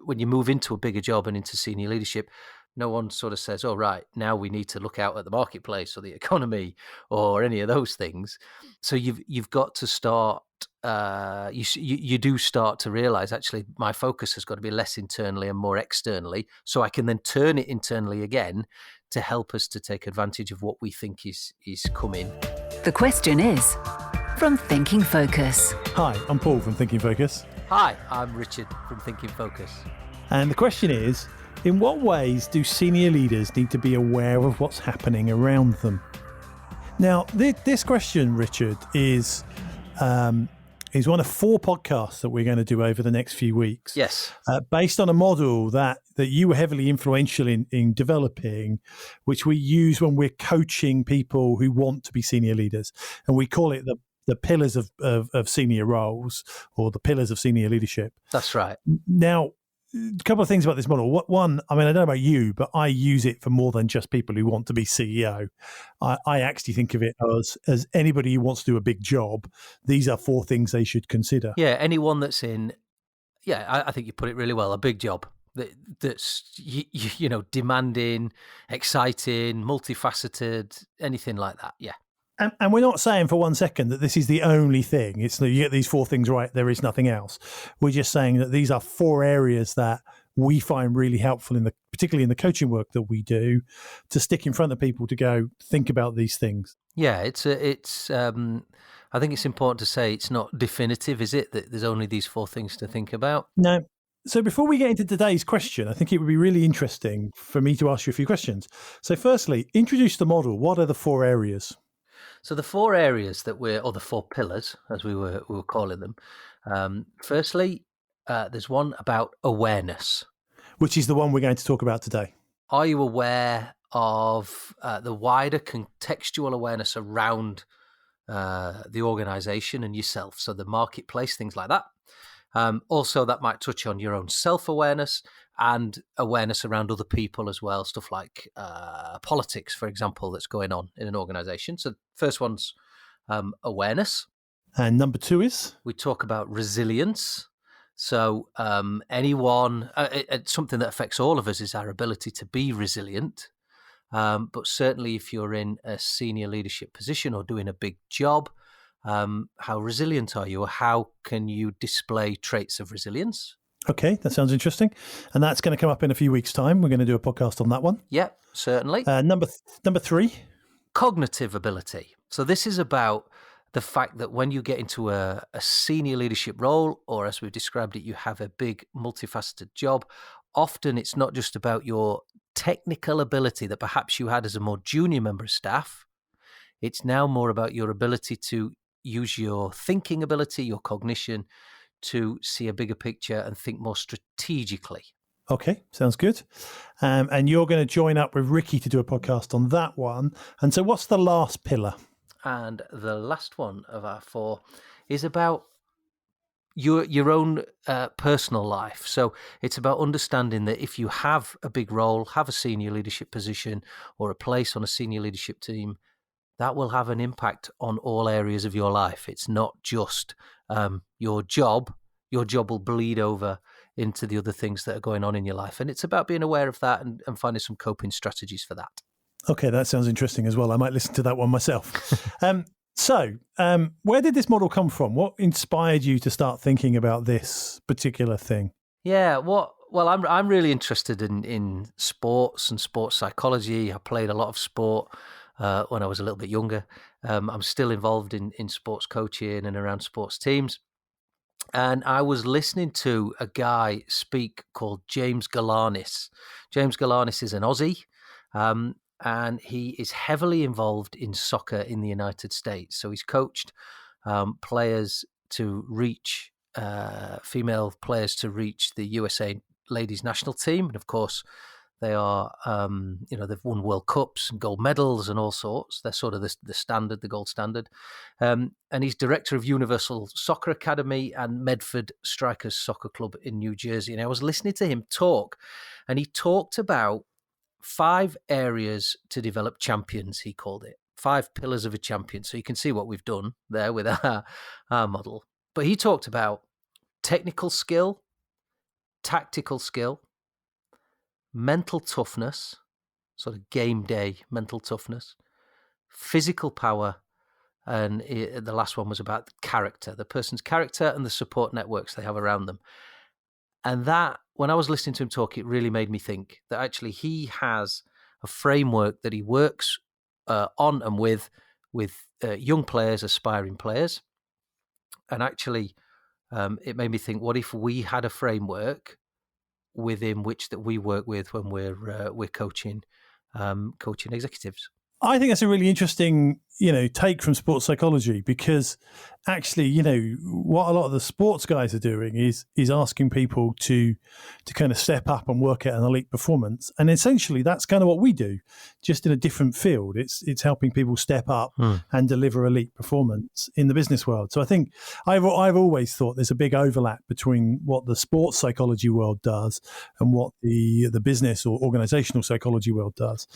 when you move into a bigger job and into senior leadership, no one sort of says, "Oh, right, now we need to look out at the marketplace or the economy or any of those things." So you've got to start. You do start to realize, actually, my focus has got to be less internally and more externally, so I can then turn it internally again to help us to take advantage of what we think is coming. The question is from Thinking Focus. Hi, I'm Paul from Thinking Focus. Hi, I'm Richard from Thinking Focus. And the question is, in what ways do senior leaders need to be aware of what's happening around them? Now, this question, Richard, is one of 4 podcasts that we're going to do over the next few weeks. Yes. Based on a model that you were heavily influential in developing, which we use when we're coaching people who want to be senior leaders. And we call it the pillars of senior roles, or the pillars of senior leadership. That's right. Now, a couple of things about this model. One, I mean, I don't know about you, but I use it for more than just people who want to be CEO. I actually think of it as anybody who wants to do a big job. These are 4 things they should consider. Yeah, anyone that's in, I think you put it really well, a big job that's demanding, exciting, multifaceted, anything like that. Yeah. And we're not saying for one second that this is the only thing. It's that you get these 4 things right, there is nothing else. We're just saying that these are 4 areas that we find really helpful, particularly in the coaching work that we do, to stick in front of people to go think about these things. Yeah, I think it's important to say it's not definitive, is it? That there's only these 4 things to think about. No. So before we get into today's question, I think it would be really interesting for me to ask you a few questions. So firstly, introduce the model. What are the 4 areas? So the 4 areas or the 4 pillars, as we were calling them. Firstly, there's one about awareness, which is the one we're going to talk about today. Are you aware of the wider contextual awareness around the organization and yourself? So the marketplace, things like that. Also, that might touch on your own self-awareness and awareness around other people as well. Stuff like politics, for example, that's going on in an organization. So first one's awareness. And number 2 is? We talk about resilience. So something that affects all of us is our ability to be resilient. But certainly if you're in a senior leadership position or doing a big job, how resilient are you, or how can you display traits of resilience? Okay, that sounds interesting. And that's going to come up in a few weeks' time. We're going to do a podcast on that one. Yeah, certainly. Number 3? Cognitive ability. So this is about the fact that when you get into a senior leadership role, or as we've described it, you have a big multifaceted job, often it's not just about your technical ability that perhaps you had as a more junior member of staff. It's now more about your ability to use your thinking ability, your cognition, to see a bigger picture and think more strategically. Okay, sounds good. And you're going to join up with Ricky to do a podcast on that one. And so what's the last pillar? And the last one of our 4 is about your own personal life. So it's about understanding that if you have a big role, have a senior leadership position or a place on a senior leadership team, that will have an impact on all areas of your life. It's not just your job. Your job will bleed over into the other things that are going on in your life. And it's about being aware of that and finding some coping strategies for that. Okay, that sounds interesting as well. I might listen to that one myself. So where did this model come from? What inspired you to start thinking about this particular thing? Yeah, well, I'm really interested in sports and sports psychology. I played a lot of sport when I was a little bit younger. I'm still involved in sports coaching and around sports teams. And I was listening to a guy speak called James Galanis. James Galanis is an Aussie, and he is heavily involved in soccer in the United States. So he's coached players to reach, female players to reach the USA ladies national team. And of course, they are, they've won World Cups and gold medals and all sorts. They're sort of the standard, the gold standard. And he's director of Universal Soccer Academy and Medford Strikers Soccer Club in New Jersey. And I was listening to him talk, and he talked about 5 areas to develop champions, he called it. 5 pillars of a champion. So you can see what we've done there with our model. But he talked about technical skill, tactical skill, mental toughness, sort of game day mental toughness, physical power, and the last one was about character, the person's character and the support networks they have around them. And that, when I was listening to him talk, it really made me think that actually he has a framework that he works on and with young players, aspiring players. And actually, it made me think, what if we had a framework within which that we work with when we're coaching executives? I think that's a really interesting, take from sports psychology, because actually, what a lot of the sports guys are doing is asking people to kind of step up and work at an elite performance. And essentially that's kind of what we do, just in a different field. It's helping people step up and deliver elite performance in the business world. So I think I've always thought there's a big overlap between what the sports psychology world does and what the business or organizational psychology world does.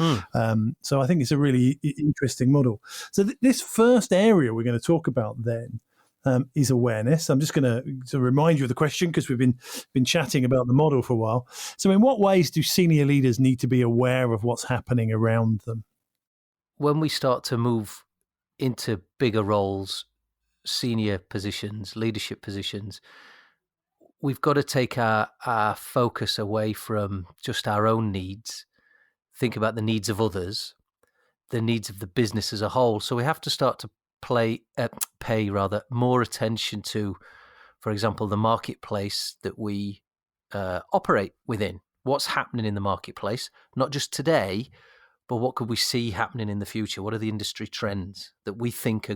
So I think it's a really interesting model. So this first area we're going to talk about then is awareness. I'm just going to remind you of the question, because we've been chatting about the model for a while. So in what ways do senior leaders need to be aware of what's happening around them? When we start to move into bigger roles, senior positions, leadership positions, we've got to take our focus away from just our own needs, think about the needs of others, the needs of the business as a whole. So we have to start to pay more attention to, for example, the marketplace that we operate within. What's happening in the marketplace, not just today, but what could we see happening in the future? What are the industry trends that we think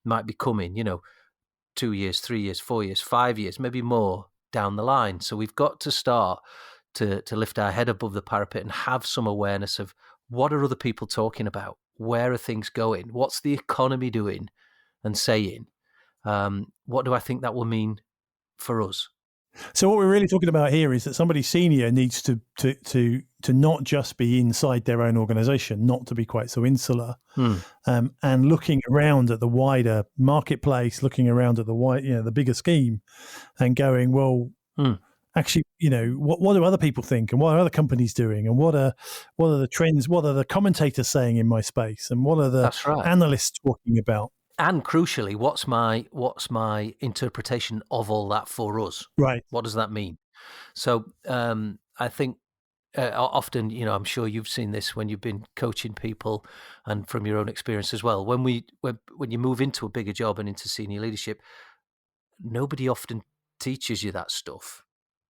might be coming? 2 years, 3 years, 4 years, 5 years, maybe more down the line. So we've got to start to lift our head above the parapet and have some awareness of what are other people talking about? Where are things going? What's the economy doing and saying? What do I think that will mean for us? So what we're really talking about here is that somebody senior needs to not just be inside their own organization, not to be quite so insular, and looking around at the wider marketplace, looking around at the bigger scheme, and going, well, actually, what do other people think, and what are other companies doing, and what are the trends, what are the commentators saying in my space, and what are the analysts talking about? And crucially, what's my interpretation of all that for us? Right. What does that mean? So I think often, I'm sure you've seen this when you've been coaching people, and from your own experience as well. When you move into a bigger job and into senior leadership, nobody often teaches you that stuff.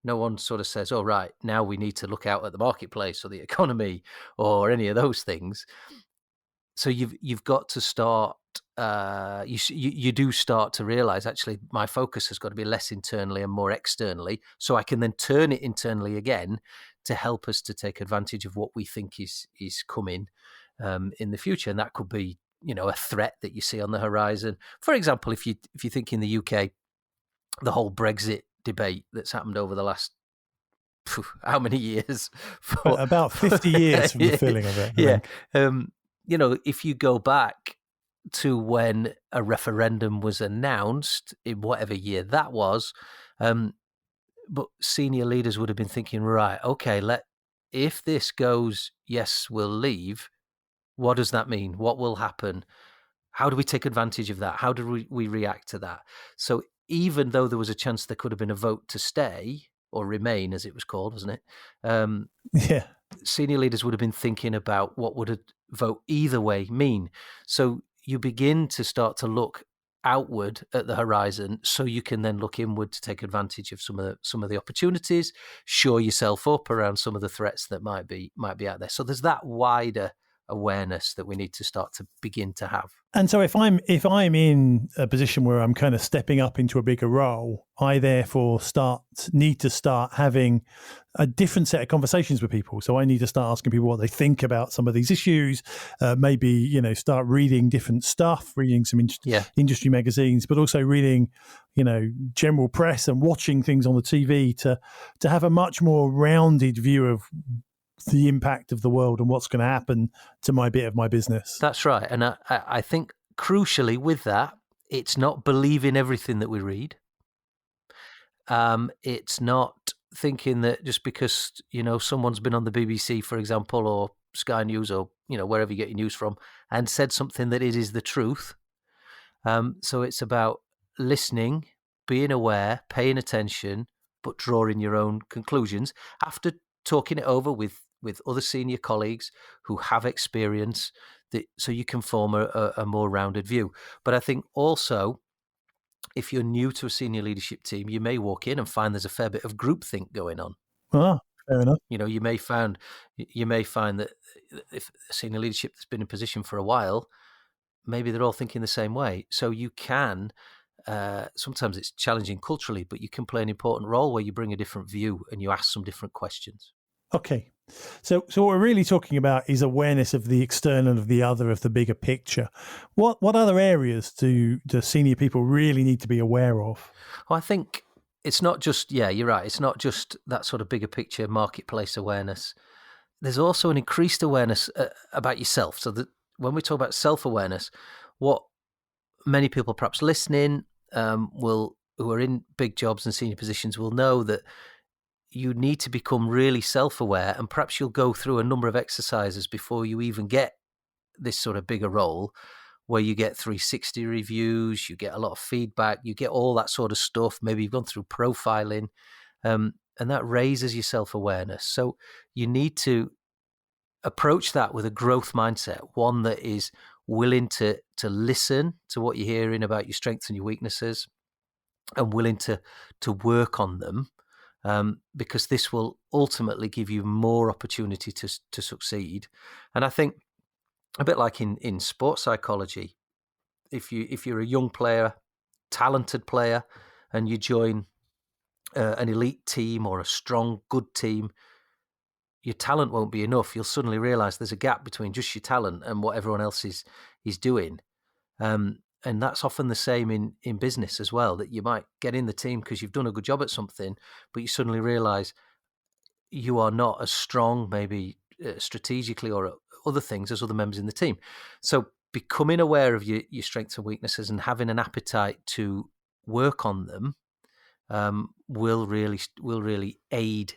No one sort of says, "Oh, right, now we need to look out at the marketplace or the economy or any of those things." So you've got to start. You do start to realize, actually, my focus has got to be less internally and more externally, so I can then turn it internally again to help us to take advantage of what we think is coming in the future, and that could be a threat that you see on the horizon. For example, if you think in the UK, the whole Brexit debate that's happened over the last how many years? About 50 years from the feeling of it. Yeah. If you go back to when a referendum was announced in whatever year that was, but senior leaders would have been thinking, right, okay, if this goes, yes, we'll leave, what does that mean? What will happen? How do we take advantage of that? How do we react to that? So even though there was a chance there could have been a vote to stay or remain, as it was called, wasn't it? Yeah. Senior leaders would have been thinking about what would a vote either way mean. So you begin to start to look outward at the horizon, so you can then look inward to take advantage of some of the opportunities, shore yourself up around some of the threats that might be out there. So there's that wider awareness that we need to start to begin to have. And so if I'm in a position where I'm kind of stepping up into a bigger role, I therefore need to start having a different set of conversations with people. So I need to start asking people what they think about some of these issues, maybe, start reading different stuff, reading some industry magazines, but also reading, general press and watching things on the TV to have a much more rounded view of the impact of the world and what's going to happen to my bit of my business. That's right. And I think crucially with that, it's not believing everything that we read. It's not thinking that just because, someone's been on the BBC, for example, or Sky News, or, wherever you get your news from, and said something that it is the truth. So it's about listening, being aware, paying attention, but drawing your own conclusions after talking it over with other senior colleagues who have experience, so you can form a more rounded view. But I think also, if you're new to a senior leadership team, you may walk in and find there's a fair bit of groupthink going on. Ah, fair enough. You may find that if senior leadership that's been in position for a while, maybe they're all thinking the same way. So you can, sometimes it's challenging culturally, but you can play an important role where you bring a different view and you ask some different questions. Okay. So what we're really talking about is awareness of the external, of the other, of the bigger picture. What other areas do senior people really need to be aware of? Well, I think it's not just, you're right. It's not just that sort of bigger picture marketplace awareness. There's also an increased awareness about yourself. So that when we talk about self-awareness, what many people perhaps listening who are in big jobs and senior positions will know that you need to become really self-aware, and perhaps you'll go through a number of exercises before you even get this sort of bigger role, where you get 360 reviews, you get a lot of feedback, you get all that sort of stuff. Maybe you've gone through profiling, and that raises your self-awareness. So you need to approach that with a growth mindset, one that is willing to listen to what you're hearing about your strengths and your weaknesses, and willing to work on them. Because this will ultimately give you more opportunity to succeed. And I think, a bit like in sports psychology, if you're a young player, talented player, and you join an elite team or a strong, good team, your talent won't be enough. You'll suddenly realize there's a gap between just your talent and what everyone else is doing. And that's often the same in business as well, that you might get in the team because you've done a good job at something, but you suddenly realize you are not as strong, maybe strategically or other things, as other members in the team. So becoming aware of your strengths and weaknesses and having an appetite to work on them will really aid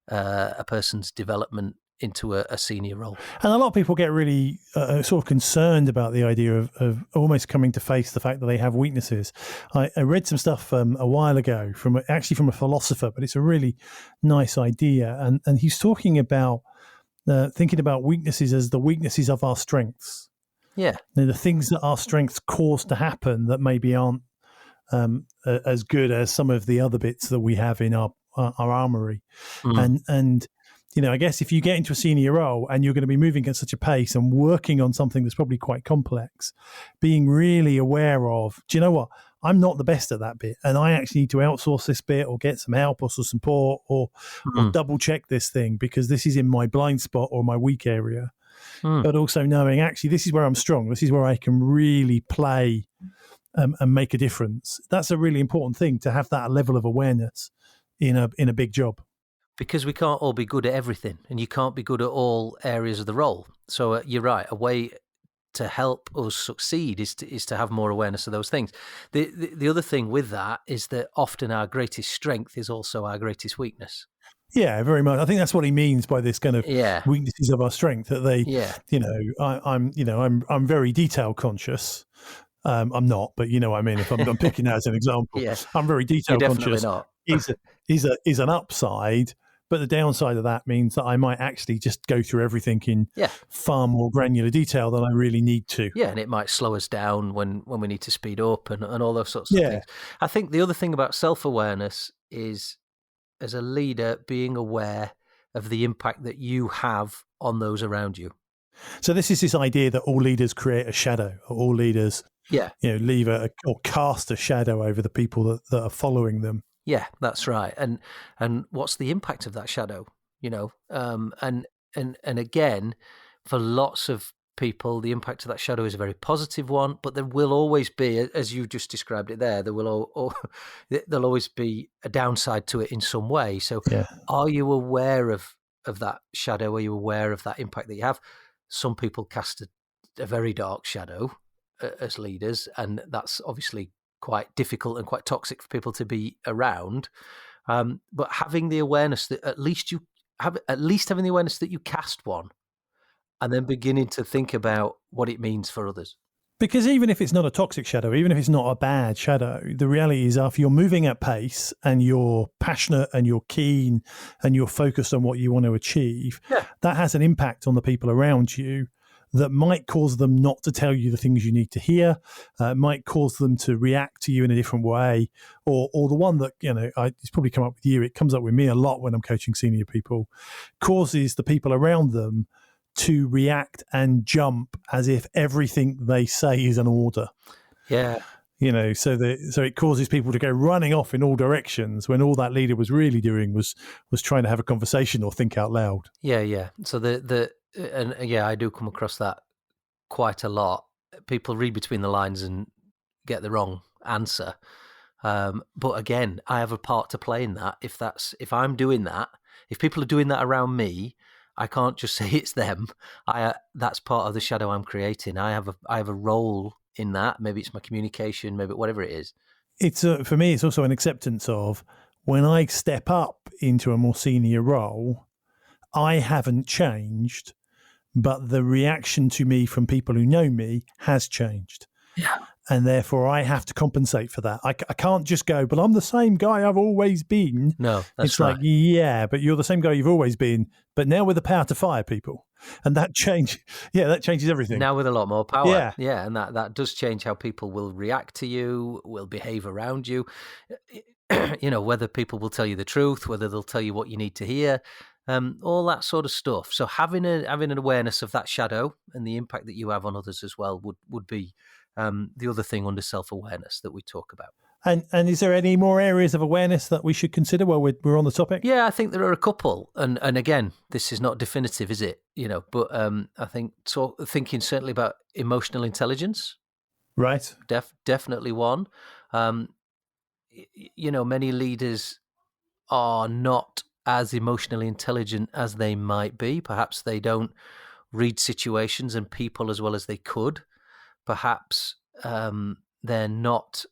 a person's development into a senior role. And a lot of people get really sort of concerned about the idea of almost coming to face the fact that they have weaknesses. I read some stuff a while ago from a philosopher, but it's a really nice idea. And he's talking about thinking about weaknesses as the weaknesses of our strengths. Yeah. The things that our strengths cause to happen that maybe aren't as good as some of the other bits that we have in our armory. And I guess if you get into a senior role and you're going to be moving at such a pace and working on something that's probably quite complex, being really aware of, do you know what? I'm not the best at that bit, and I actually need to outsource this bit or get some help or some support or double check this thing because this is in my blind spot or my weak area. But also knowing actually this is where I'm strong. This is where I can really play and make a difference. That's a really important thing, to have that level of awareness in a big job. Because we can't all be good at everything, and you can't be good at all areas of the role. So you're right. A way to help us succeed is to have more awareness of those things. The other thing with that is that often our greatest strength is also our greatest weakness. Yeah, very much. I think that's what he means by this kind of weaknesses of our strength. That they, I'm very detail conscious. I'm not, but you know what I mean. If I'm picking that as an example, I'm very detail conscious. Not. is an upside, but the downside of that means that I might actually just go through everything in far more granular detail than I really need to. Yeah, and it might slow us down when we need to speed up and all those sorts of things. I think the other thing about self-awareness is, as a leader, being aware of the impact that you have on those around you. So this is this idea that all leaders create a shadow, or all leaders leave or cast a shadow over the people that are following them. Yeah, that's right. And what's the impact of that shadow? And again, for lots of people, the impact of that shadow is a very positive one. But there will always be, as you just described it there, there'll always be a downside to it in some way. So, are you aware of that shadow? Are you aware of that impact that you have? Some people cast a very dark shadow as leaders, and that's obviously quite difficult and quite toxic for people to be around. But having the awareness that at least having the awareness that you cast one, and then beginning to think about what it means for others. Because even if it's not a toxic shadow, even if it's not a bad shadow, the reality is if you're moving at pace and you're passionate and you're keen and you're focused on what you want to achieve, that has an impact on the people around you that might cause them not to tell you the things you need to hear, might cause them to react to you in a different way, or the one that, it's probably come up with you, it comes up with me a lot when I'm coaching senior people, causes the people around them to react and jump as if everything they say is an order. Yeah. So it causes people to go running off in all directions when all that leader was really doing was trying to have a conversation or think out loud. Yeah. So I do come across that quite a lot. People read between the lines and get the wrong answer. But again, I have a part to play in that. If I'm doing that, if people are doing that around me, I can't just say it's them. That's part of the shadow I'm creating. I have a role in that. Maybe it's my communication, maybe whatever it is. It's for me, it's also an acceptance of when I step up into a more senior role, I haven't changed, but the reaction to me from people who know me has changed. Yeah. And therefore, I have to compensate for that. I can't just go, but I'm the same guy I've always been. No, that's it's right. like, yeah, but you're the same guy you've always been, but now with the power to fire people. And that changes everything. Now with a lot more power. Yeah. And that does change how people will react to you, will behave around you. Whether people will tell you the truth, whether they'll tell you what you need to hear, all that sort of stuff. So having an awareness of that shadow and the impact that you have on others as well would be the other thing under self-awareness that we talk about. And is there any more areas of awareness that we should consider while we're on the topic? Yeah, I think there are a couple. And again, this is not definitive, is it? But I think thinking certainly about emotional intelligence. Right. Definitely one. Many leaders are not as emotionally intelligent as they might be. Perhaps they don't read situations and people as well as they could. Perhaps they're not,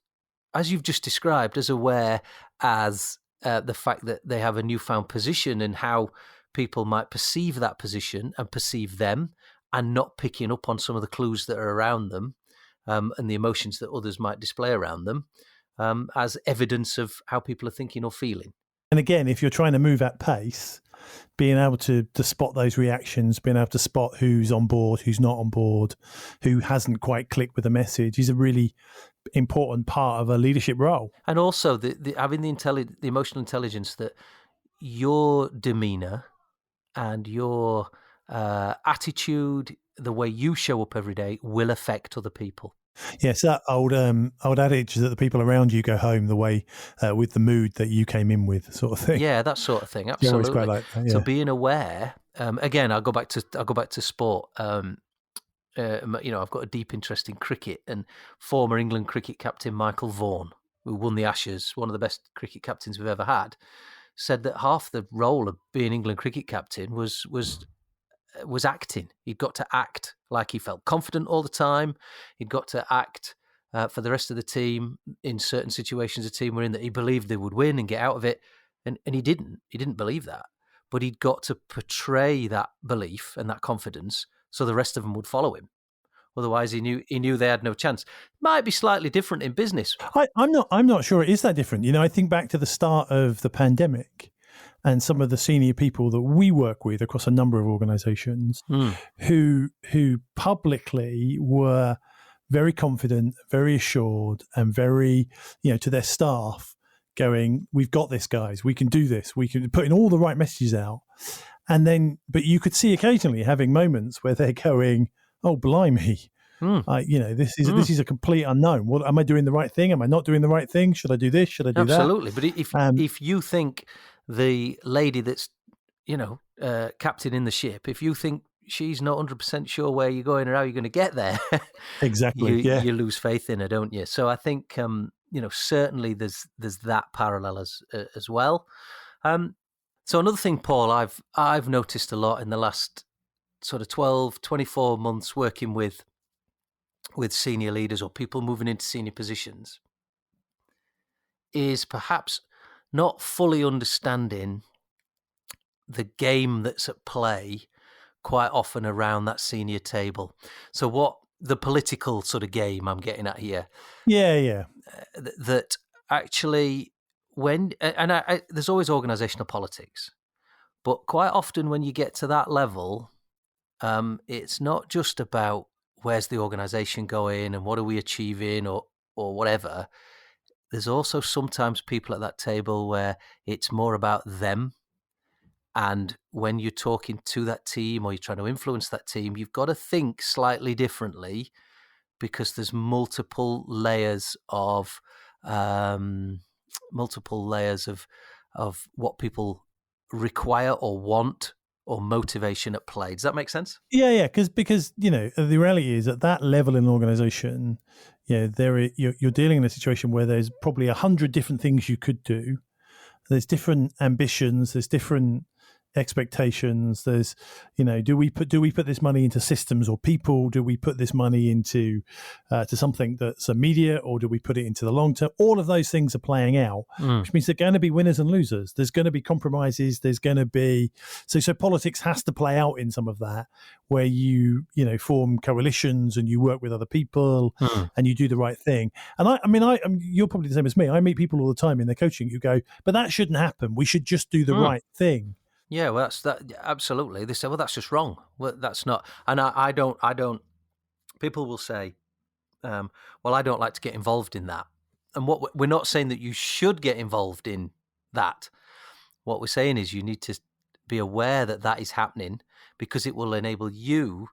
as you've just described, as aware as the fact that they have a newfound position and how people might perceive that position and perceive them, and not picking up on some of the clues that are around them and the emotions that others might display around them as evidence of how people are thinking or feeling. And again, if you're trying to move at pace, being able to spot those reactions, being able to spot who's on board, who's not on board, who hasn't quite clicked with the message is a really important part of a leadership role. And also having the emotional intelligence that your demeanor and your attitude, the way you show up every day, will affect other people. Yes, that old adage that the people around you go home the way with the mood that you came in with, sort of thing. Yeah, that sort of thing. Absolutely. Quite like that, yeah. So being aware. Again, I'll go back to sport. I've got a deep interest in cricket, and former England cricket captain Michael Vaughan, who won the Ashes, one of the best cricket captains we've ever had, said that half the role of being England cricket captain was acting. He'd got to act like he felt confident all the time. He'd got to act for the rest of the team in certain situations the team were in that he believed they would win and get out of it. And he didn't. He didn't believe that. But he'd got to portray that belief and that confidence so the rest of them would follow him. Otherwise, he knew they had no chance. Might be slightly different in business. I'm not sure it is that different. I think back to the start of the pandemic and some of the senior people that we work with across a number of organizations who publicly were very confident, very assured, and very, to their staff going, we've got this, guys, we can do this, we can put in all the right messages out. And then, but you could see occasionally having moments where they're going, oh, blimey, this is a complete unknown. What am I doing the right thing? Am I not doing the right thing? Should I do this? Should I do that? Absolutely. But if you think the lady that's, captain in the ship, if you think she's not 100% sure where you're going or how you're going to get there, exactly, you lose faith in her, don't you? So I think, certainly there's that parallel as well. So another thing, Paul, I've noticed a lot in the last sort of 12, 24 months working with senior leaders or people moving into senior positions is perhaps not fully understanding the game that's at play quite often around that senior table. So what the political sort of game I'm getting at here, Yeah. that actually there's always organizational politics, but quite often when you get to that level, it's not just about where's the organization going and what are we achieving or whatever. There's also sometimes people at that table where it's more about them. And when you're talking to that team or you're trying to influence that team, you've got to think slightly differently because there's multiple layers of what people require or want or motivation at play. Does that make sense? Yeah. Because the reality is at that level in an organization, you're dealing in a situation where there's probably 100 different things you could do. There's different ambitions. There's different expectations. There's, do we put this money into systems or people? Do we put this money into to something that's immediate, or do we put it into the long term? All of those things are playing out, which means there are going to be winners and losers. There's going to be compromises. There's going to be so politics has to play out in some of that, where you form coalitions and you work with other people and you do the right thing. And I mean, you're probably the same as me. I meet people all the time in their coaching who go, but that shouldn't happen. We should just do the right thing. Yeah, well, that's that. Absolutely. They say, well, that's just wrong. Well, that's not. And I don't. People will say, well, I don't like to get involved in that. And what we're not saying that you should get involved in that. What we're saying is you need to be aware that that is happening because it will enable you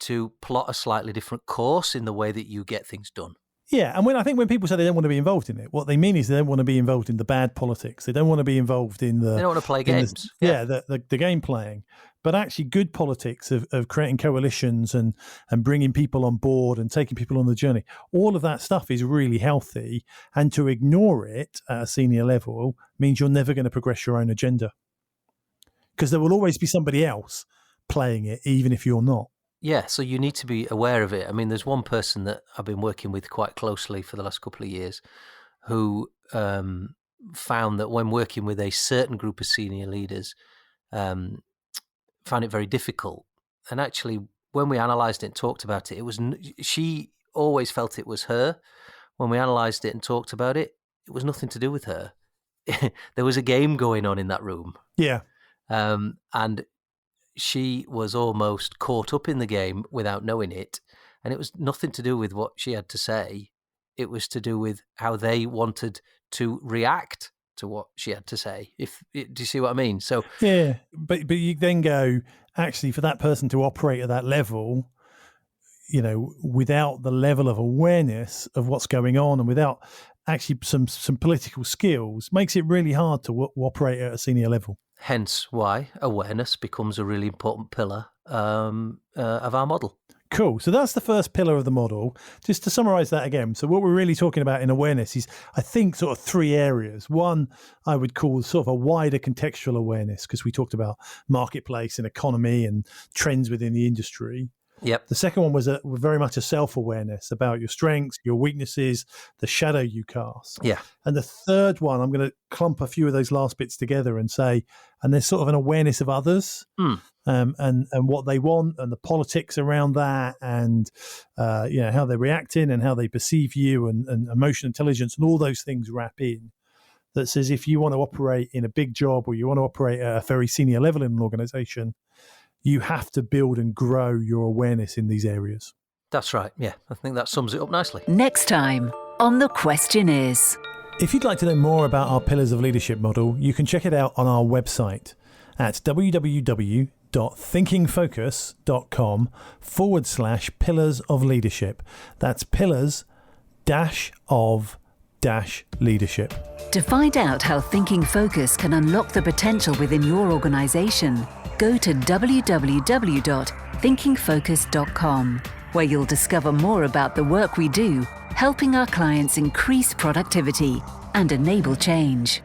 to plot a slightly different course in the way that you get things done. Yeah, and I think when people say they don't want to be involved in it, what they mean is they don't want to be involved in the bad politics. They don't want to be involved in the... They don't want to play games. The game playing. But actually good politics of creating coalitions and bringing people on board and taking people on the journey, all of that stuff is really healthy. And to ignore it at a senior level means you're never going to progress your own agenda. Because there will always be somebody else playing it, even if you're not. Yeah, so you need to be aware of it. I mean, there's one person that I've been working with quite closely for the last couple of years who found that when working with a certain group of senior leaders, found it very difficult. And actually, when we analysed it and talked about it, she always felt it was her. When we analysed it and talked about it, it was nothing to do with her. There was a game going on in that room. Yeah. And she was almost caught up in the game without knowing it. And it was nothing to do with what she had to say. It was to do with how they wanted to react to what she had to say. Do you see what I mean? So yeah, but you then go, actually, for that person to operate at that level, without the level of awareness of what's going on and without actually some political skills, makes it really hard to operate at a senior level. Hence why awareness becomes a really important pillar of our model. Cool. So that's the first pillar of the model. Just to summarize that again. So what we're really talking about in awareness is, I think, sort of three areas. One, I would call sort of a wider contextual awareness, because we talked about marketplace and economy and trends within the industry. Yep. The second one was very much a self-awareness about your strengths, your weaknesses, the shadow you cast. Yeah. And the third one, I'm going to clump a few of those last bits together and say, and there's sort of an awareness of others and what they want and the politics around that and, how they're reacting and how they perceive you and emotional intelligence and all those things wrap in. That says if you want to operate in a big job or you want to operate at a very senior level in an organization, you have to build and grow your awareness in these areas. That's right. Yeah, I think that sums it up nicely. Next time on The Question Is. If you'd like to know more about our Pillars of Leadership model, you can check it out on our website at www.thinkingfocus.com/pillars of leadership. That's pillars-of-leadership. To find out how Thinking Focus can unlock the potential within your organisation, go to www.thinkingfocus.com, where you'll discover more about the work we do, helping our clients increase productivity and enable change.